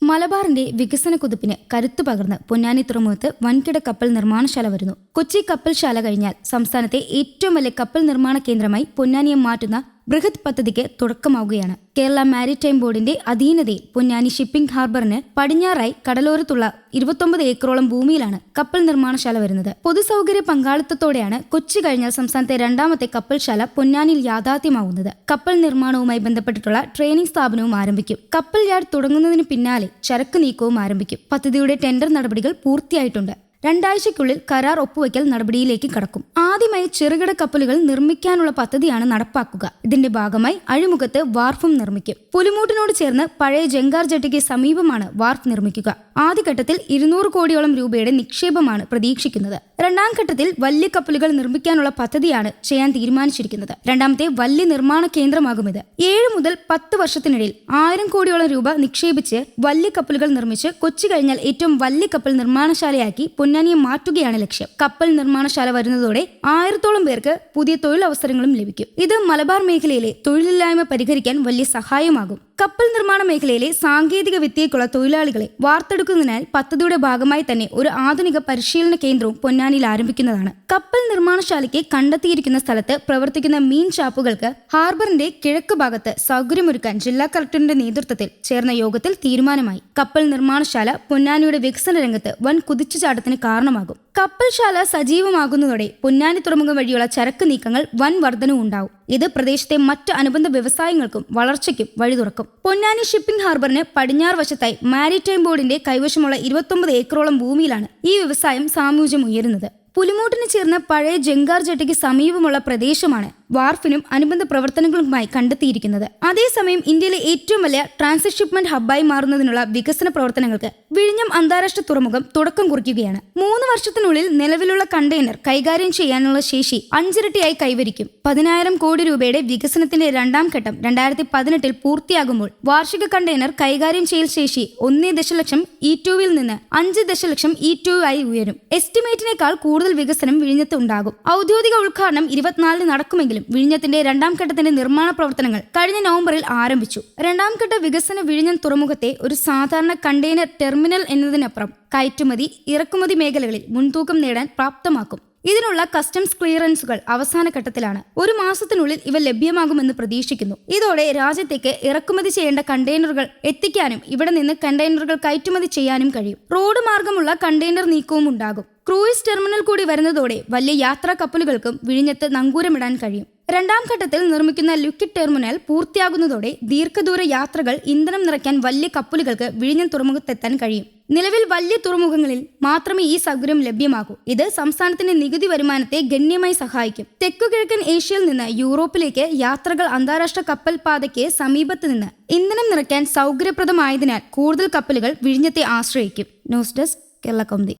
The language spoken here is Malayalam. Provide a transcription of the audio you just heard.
മലബാറിന്റെ വികസന കുതിപ്പിന് കരുത്തു പകർന്ന് പൊന്നാനി തുറമുഖത്ത് വൻകിട കപ്പൽ നിർമ്മാണശാല വരുന്നു. കൊച്ചി കപ്പൽശാല കഴിഞ്ഞാൽ സംസ്ഥാനത്തെ ഏറ്റവും വലിയ കപ്പൽ നിർമ്മാണ കേന്ദ്രമായി പൊന്നാനിയെ മാറ്റുന്ന ബൃഹത് പദ്ധതിക്ക് തുടക്കമാവുകയാണ്. കേരള മാരിടൈം ബോർഡിന്റെ അധീനതയിൽ പൊന്നാനി ഷിപ്പിംഗ് ഹാർബറിന് പടിഞ്ഞാറായി കടലോരത്തുള്ള 29 ഏക്കറോളം ഭൂമിയിലാണ് കപ്പൽ നിർമ്മാണശാല വരുന്നത്. പൊതുസൗകര്യ പങ്കാളിത്തത്തോടെയാണ് കൊച്ചി കഴിഞ്ഞാൽ സംസ്ഥാനത്തെ രണ്ടാമത്തെ കപ്പൽശാല പൊന്നാനിയിൽ യാഥാർത്ഥ്യമാവുന്നത്. കപ്പൽ നിർമ്മാണവുമായി ബന്ധപ്പെട്ടിട്ടുള്ള ട്രെയിനിംഗ് സ്ഥാപനവും ആരംഭിക്കും. കപ്പൽ യാർഡ് തുടങ്ങുന്നതിന് പിന്നാലെ ചരക്ക് നീക്കവും ആരംഭിക്കും. പദ്ധതിയുടെ ടെൻഡർ നടപടികൾ പൂർത്തിയായിട്ടുണ്ട്. 2 ആഴ്ചയ്ക്കുള്ളിൽ കരാർ ഒപ്പുവയ്ക്കൽ നടപടിയിലേക്ക് കടക്കും. ആദ്യമായി ചെറുകിട കപ്പലുകൾ നിർമ്മിക്കാനുള്ള പദ്ധതിയാണ് നടപ്പാക്കുക. ഇതിന്റെ ഭാഗമായി അഴിമുഖത്ത് വാർഫും നിർമ്മിക്കും. പുലിമൂട്ടിനോട് ചേർന്ന് പഴയ ജങ്കാർ ജെട്ടിക്ക് സമീപമാണ് വാർഫ് നിർമ്മിക്കുക. ആദ്യഘട്ടത്തിൽ 200 കോടിയോളം രൂപയുടെ നിക്ഷേപമാണ് പ്രതീക്ഷിക്കുന്നത്. രണ്ടാം ഘട്ടത്തിൽ വലിയ കപ്പലുകൾ നിർമ്മിക്കാനുള്ള പദ്ധതിയാണ് ചെയ്യാൻ തീരുമാനിച്ചിരിക്കുന്നത്. രണ്ടാമത്തെ വലിയ നിർമ്മാണ കേന്ദ്രമാകും ഇത്. 7 മുതൽ 10 വർഷത്തിനിടയിൽ 1000 കോടിയോളം രൂപ നിക്ഷേപിച്ച് വലിയ കപ്പലുകൾ നിർമ്മിച്ച് കൊച്ചി കഴിഞ്ഞാൽ ഏറ്റവും വലിയ കപ്പൽ നിർമ്മാണശാലയാക്കി പൊന്നാനിയെ മാറ്റുകയാണ് ലക്ഷ്യം. കപ്പൽ നിർമ്മാണശാല വരുന്നതോടെ 1000-ഓളം പേർക്ക് പുതിയ തൊഴിലവസരങ്ങളും ലഭിക്കും. ഇത് മലബാർ മേഖലയിലെ തൊഴിലില്ലായ്മ പരിഹരിക്കാൻ വലിയ സഹായമാകും. കപ്പൽ നിർമ്മാണ മേഖലയിലെ സാങ്കേതിക വിദ്യയ്ക്കുള്ള തൊഴിലാളികളെ വാർത്തെടുക്കുന്നതിനായി പദ്ധതിയുടെ ഭാഗമായി തന്നെ ഒരു ആധുനിക പരിശീലന കേന്ദ്രവും പൊന്നാനിയിൽ ആരംഭിക്കുന്നതാണ്. കപ്പൽ നിർമ്മാണശാലയ്ക്ക് കണ്ടെത്തിയിരിക്കുന്ന സ്ഥലത്ത് പ്രവർത്തിക്കുന്ന മീൻ ഷാപ്പുകൾക്ക് ഹാർബറിന്റെ കിഴക്ക് ഭാഗത്ത് സൗകര്യമൊരുക്കാൻ ജില്ലാ കളക്ടറിന്റെ നേതൃത്വത്തിൽ ചേർന്ന യോഗത്തിൽ തീരുമാനമായി. കപ്പൽ നിർമ്മാണശാല പൊന്നാനിയുടെ വികസന രംഗത്ത് വൻ കുതിച്ചുചാട്ടത്തിന് കാരണമാകും. കപ്പൽശാല സജീവമാകുന്നതോടെ പൊന്നാനി തുറമുഖം വഴിയുള്ള ചരക്ക് നീക്കങ്ങൾ വൻ വർധനവുണ്ടാവും. ഇത് പ്രദേശത്തെ മറ്റ് അനുബന്ധ വ്യവസായങ്ങൾക്കും വളർച്ചയ്ക്കും വഴി തുറക്കും. പൊന്നാനി ഷിപ്പിംഗ് ഹാർബറിന് പടിഞ്ഞാറ് വശത്തായി മാരിടൈം ബോർഡിന്റെ കൈവശമുള്ള 29 ഏക്കറോളം ഭൂമിയിലാണ് ഈ വ്യവസായം സാമ്യൂജ്യം ഉയരുന്നത്. പുലിമൂട്ടിന് ചേർന്ന് പഴയ ജങ്കാർ ജെട്ടിക്ക് സമീപമുള്ള പ്രദേശമാണ് വാർഫിനും അനുബന്ധ പ്രവർത്തനങ്ങളുമായി കണ്ടെത്തിയിരിക്കുന്നത്. അതേസമയം ഇന്ത്യയിലെ ഏറ്റവും വലിയ ട്രാൻസ്ഷിപ്മെന്റ് ഹബ്ബായി മാറുന്നതിനുള്ള വികസന പ്രവർത്തനങ്ങൾക്ക് വിഴിഞ്ഞം അന്താരാഷ്ട്ര തുറമുഖം തുടക്കം കുറിക്കുകയാണ്. 3 വർഷത്തിനുള്ളിൽ നിലവിലുള്ള കണ്ടെയ്നർ കൈകാര്യം ചെയ്യാനുള്ള ശേഷി 5 ഇരട്ടിയായി കൈവരിക്കും. 10,000 കോടി രൂപയുടെ വികസനത്തിന്റെ രണ്ടാം ഘട്ടം 2018 പൂർത്തിയാകുമ്പോൾ വാർഷിക കണ്ടെയ്നർ കൈകാര്യം ചെയ്യൽ ശേഷി 1 ദശലക്ഷം E2 നിന്ന് 5 ദശലക്ഷം E2 ആയി ഉയരും. എസ്റ്റിമേറ്റിനേക്കാൾ കൂടുതൽ വികസനം വിഴിഞ്ഞത്ത് ഉണ്ടാകും. ഔദ്യോഗിക ഉദ്ഘാടനം 24 നടക്കുമെങ്കിലും വിഴിഞ്ഞത്തിന്റെ രണ്ടാം ഘട്ടത്തിന്റെ നിർമ്മാണ പ്രവർത്തനങ്ങൾ കഴിഞ്ഞ നവംബറിൽ ആരംഭിച്ചു. രണ്ടാം ഘട്ട വികസന വിഴിഞ്ഞം തുറമുഖത്തെ ഒരു സാധാരണ കണ്ടെയ്നർ ടെർമിനൽ എന്നതിനപ്പുറം കയറ്റുമതി, ഇറക്കുമതി മേഖലകളിൽ മുൻതൂക്കം നേടാൻ പ്രാപ്തമാക്കും. ഇതിനുള്ള കസ്റ്റംസ് ക്ലിയറൻസുകൾ അവസാന ഘട്ടത്തിലാണ്. 1 മാസത്തിനുള്ളിൽ ഇവ ലഭ്യമാകുമെന്ന് പ്രതീക്ഷിക്കുന്നു. ഇതോടെ രാജ്യത്തേക്ക് ഇറക്കുമതി ചെയ്യേണ്ട കണ്ടെയ്നറുകൾ എത്തിക്കാനും ഇവിടെ നിന്ന് കണ്ടെയ്നറുകൾ കയറ്റുമതി ചെയ്യാനും കഴിയും. റോഡ് മാർഗമുള്ള കണ്ടെയ്നർ നീക്കവും ഉണ്ടാകും. ക്രൂയിസ് ടെർമിനൽ കൂടി വരുന്നതോടെ വലിയ യാത്രാ കപ്പലുകൾക്കും വിഴിഞ്ഞത്ത് നങ്കൂരമിടാൻ കഴിയും. രണ്ടാം ഘട്ടത്തിൽ നിർമ്മിക്കുന്ന ലിക്വിഡ് ടെർമിനൽ പൂർത്തിയാകുന്നതോടെ ദീർഘദൂര യാത്രകൾ ഇന്ധനം നിറയ്ക്കാൻ വലിയ കപ്പലുകൾക്ക് വിഴിഞ്ഞം തുറമുഖത്തെത്താൻ കഴിയും. നിലവിൽ വലിയ തുറമുഖങ്ങളിൽ മാത്രമേ ഈ സൗകര്യം ലഭ്യമാകൂ. ഇത് സംസ്ഥാനത്തിന്റെ നികുതി വരുമാനത്തെ ഗണ്യമായി സഹായിക്കും. തെക്കുകിഴക്കൻ ഏഷ്യയിൽ നിന്ന് യൂറോപ്പിലേക്ക് യാത്രകൾ അന്താരാഷ്ട്ര കപ്പൽ പാതയ്ക്ക് സമീപത്ത് നിന്ന് ഇന്ധനം നിറയ്ക്കാൻ സൗകര്യപ്രദമായതിനാൽ കൂടുതൽ കപ്പലുകൾ വിഴിഞ്ഞത്തെ ആശ്രയിക്കും. News desk Kerala Kaumudi.